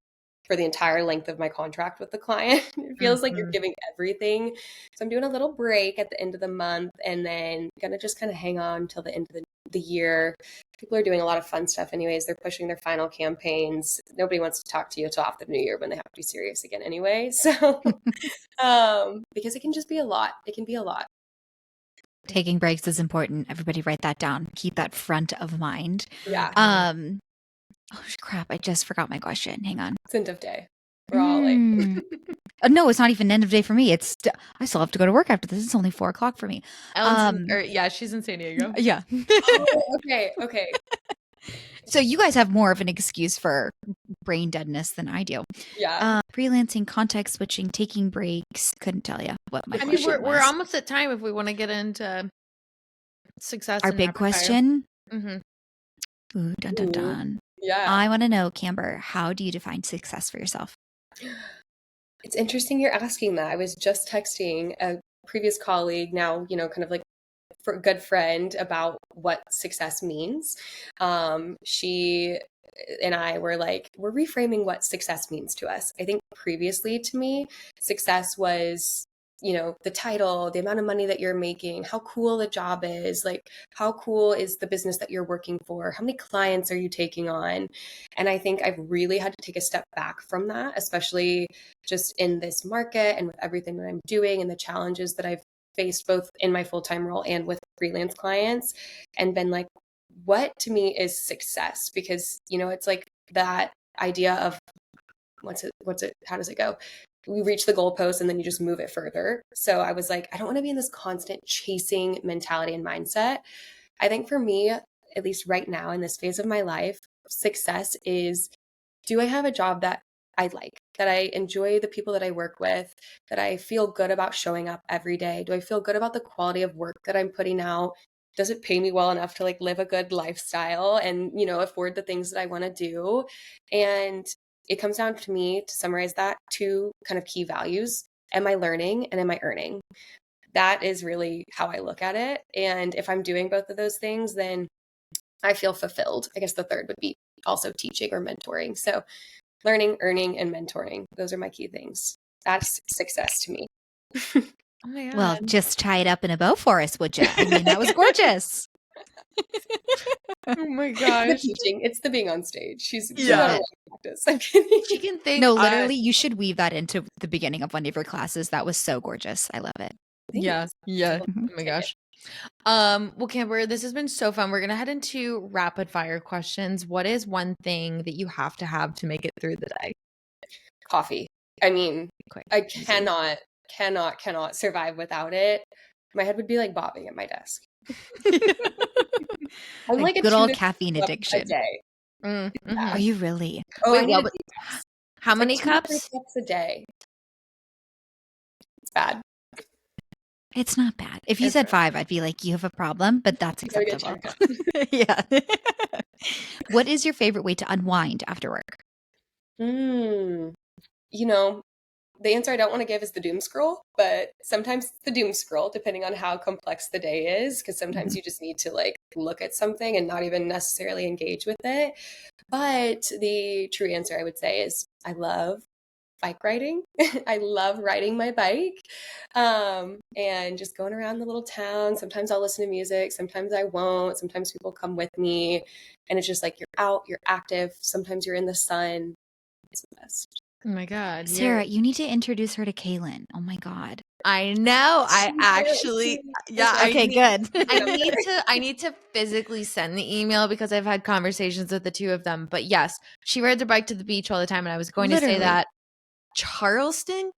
for the entire length of my contract with the client. It feels like you're giving everything. So I'm doing a little break at the end of the month and then gonna just kind of hang on till the end of the year. People are doing a lot of fun stuff anyways. They're pushing their final campaigns. Nobody wants to talk to you until after the new year when they have to be serious again anyway. So because it can just be a lot. It can be a lot. Taking breaks is important. Everybody write that down. Keep that front of mind. Yeah. Oh crap, I just forgot my question. Hang on. It's end of day. We're all like no, it's not even end of day for me. I still have to go to work after this. It's only 4:00 for me. Yeah, she's in San Diego. Yeah. Okay. So you guys have more of an excuse for brain deadness than I do. Yeah. Freelancing, context switching, taking breaks. Couldn't tell you what my question was. We're almost at time if we want to get into success. Our big question. Mm-hmm. Ooh, dun dun dun. Yeah. I want to know, Kamber, how do you define success for yourself? It's interesting you're asking that. I was just texting a previous colleague, now, kind of like for a good friend, about what success means. She and I were like, we're reframing what success means to us. I think previously to me, success was the title, the amount of money that you're making, how cool the job is, like how cool is the business that you're working for, how many clients are you taking on? And I think I've really had to take a step back from that, especially just in this market and with everything that I'm doing and the challenges that I've faced both in my full-time role and with freelance clients, and been like, what to me is success? Because, it's like that idea of what's it, how does it go? We reach the goalpost and then you just move it further. So I was like, I don't want to be in this constant chasing mentality and mindset. I think for me, at least right now in this phase of my life, success is, do I have a job that I like, that I enjoy the people that I work with, that I feel good about showing up every day? Do I feel good about the quality of work that I'm putting out? Does it pay me well enough to like live a good lifestyle and, afford the things that I want to do? And it comes down to me, to summarize that, two kind of key values. Am I learning and am I earning? That is really how I look at it. And if I'm doing both of those things, then I feel fulfilled. I guess the third would be also teaching or mentoring. So learning, earning, and mentoring. Those are my key things. That's success to me. Oh my Well, God. just tie it up in a bow for us, would you? I mean, that was gorgeous. Oh my It's the gosh. teaching. It's the being on stage. She's Yeah. got a lot of practice. I'm kidding. She can think. No, literally, you should weave that into the beginning of one of your classes. That was so gorgeous. I love it. Yeah. Thanks. Yeah. Mhm. Oh my gosh. Well, Kamber, this has been so fun. We're gonna head into rapid fire questions. What is one thing that you have to make it through the day? Coffee. I mean, Quick, I easy. cannot survive without it. My head would be like bobbing at my desk. I'm like a good 2 old to 3 caffeine cups addiction. a day. Mhm. Are you really? Oh, Wait, I need what a detox. How It's like many 2 to 3 cups? cups a day. It's bad. It's not bad. If you It's said bad. 5, I'd be like, you have a problem, but that's Gotta get acceptable. checked Yeah. What is your favorite way to unwind after work? You know, the answer I don't want to give is the doom scroll, but sometimes it's the doom scroll, depending on how complex the day is, because sometimes you just need to like look at something and not even necessarily engage with it. But the true answer I would say is I love bike riding. I love riding my bike and just going around the little town. Sometimes I'll listen to music, sometimes I won't. Sometimes people come with me, and it's just like you're out, you're active. Sometimes you're in the sun. It's the best. Oh my God. Sarah, you need to introduce her to Kaylin. Oh my God. I know. I actually, yeah. Okay, good. I need to physically send the email because I've had conversations with the two of them. But yes, she rides her bike to the beach all the time, and I was going to say Literally. that Charleston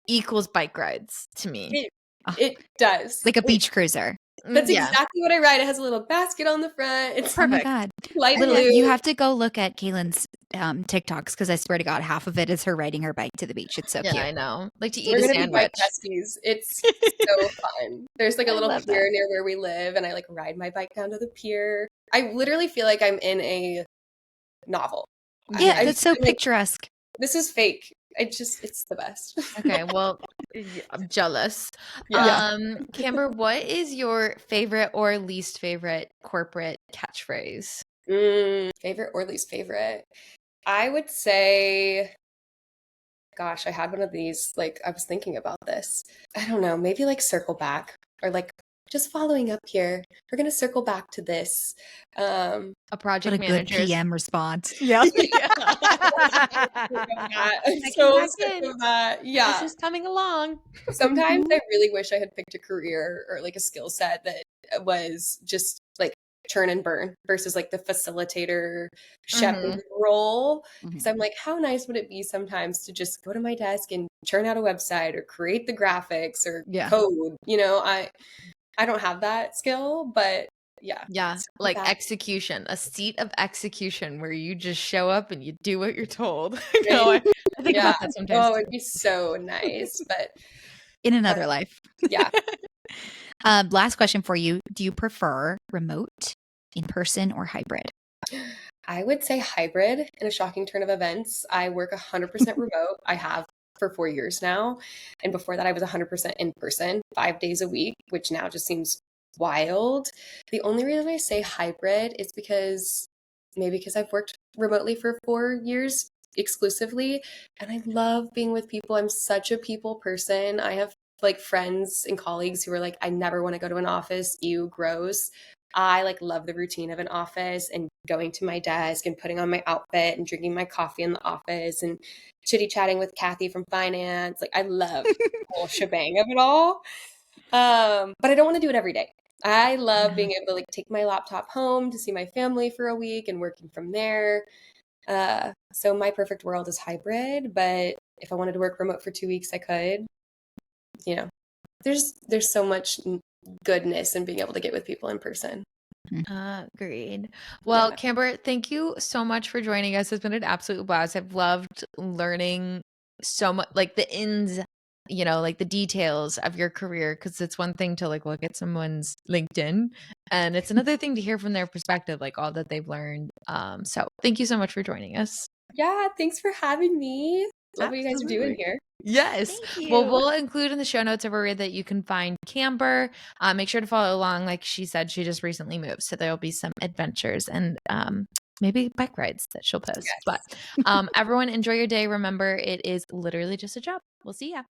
equals bike rides to me. It does. Like a beach cruiser. That's Yeah. exactly what I ride. It has a little basket on the front. It's Oh my Perfect. God. light Literally, blue. you have to go look at Kaylin's TikToks because I swear to God, half of it is her riding her bike to the beach. It's so Yeah, cute. I know. Like to eat We're a gonna be bike sandwich. besties. It's so fun. There's like a I little love pier that. near where we live, and I like ride my bike down to the pier. I literally feel like I'm in a novel. Yeah, I'm that's so like, picturesque. this is fake. It's the best. Okay, well, I'm jealous. Yeah. Kamber, what is your favorite or least favorite corporate catchphrase? Favorite or least favorite? I would say, gosh, I had one of these. Like, I was thinking about this. I don't know, maybe like circle back or like just following up here. We're gonna circle back to this. A What project a good manager's. PM response. Yeah. I'm so sick of that. Yeah. This is coming along. Sometimes I really wish I had picked a career or like a skill set that was just like churn and burn versus like the facilitator shepherd role. Because I'm like, how nice would it be sometimes to just go to my desk and churn out a website or create the graphics or Yeah. code? I don't have that skill, but yeah. Yeah, like execution, a seat of execution where you just show up and you do what you're told. No, I think Yeah. about that sometimes. Oh, it'd be so nice. But In another life. yeah. Last question for you. Do you prefer remote, in person, or hybrid? I would say hybrid in a shocking turn of events. I work 100% remote. I have for 4 years now. And before that, I was 100% in person, 5 days a week, which now just seems wild. The only reason I say hybrid is because I've worked remotely for 4 years exclusively. And I love being with people. I'm such a people person. I have like friends and colleagues who are like, I never want to go to an office. Ew, gross. I like love the routine of an office and going to my desk and putting on my outfit and drinking my coffee in the office and chitty chatting with Kathy from finance. Like I love the whole shebang of it all. But I don't want to do it every day. I love being able to like take my laptop home to see my family for a week and working from there. So my perfect world is hybrid, but if I wanted to work remote for 2 weeks, I could. There's so much goodness in being able to get with people in person. Agreed. Well, Yeah. Kamber, thank you so much for joining us. It's been an absolute blast. I've loved learning so much, like the ins, like the details of your career, because it's one thing to like look at someone's LinkedIn, and it's another thing to hear from their perspective, like all that they've learned. So thank you so much for joining us. Yeah, thanks for having me. Love what you guys are doing here. Yes. Thank Well, you. we'll include in the show notes everywhere that you can find Kamber. Make sure to follow along. Like she said, she just recently moved, so there'll be some adventures and maybe bike rides that she'll post. Yes. But everyone enjoy your day. Remember, it is literally just a job. We'll see ya.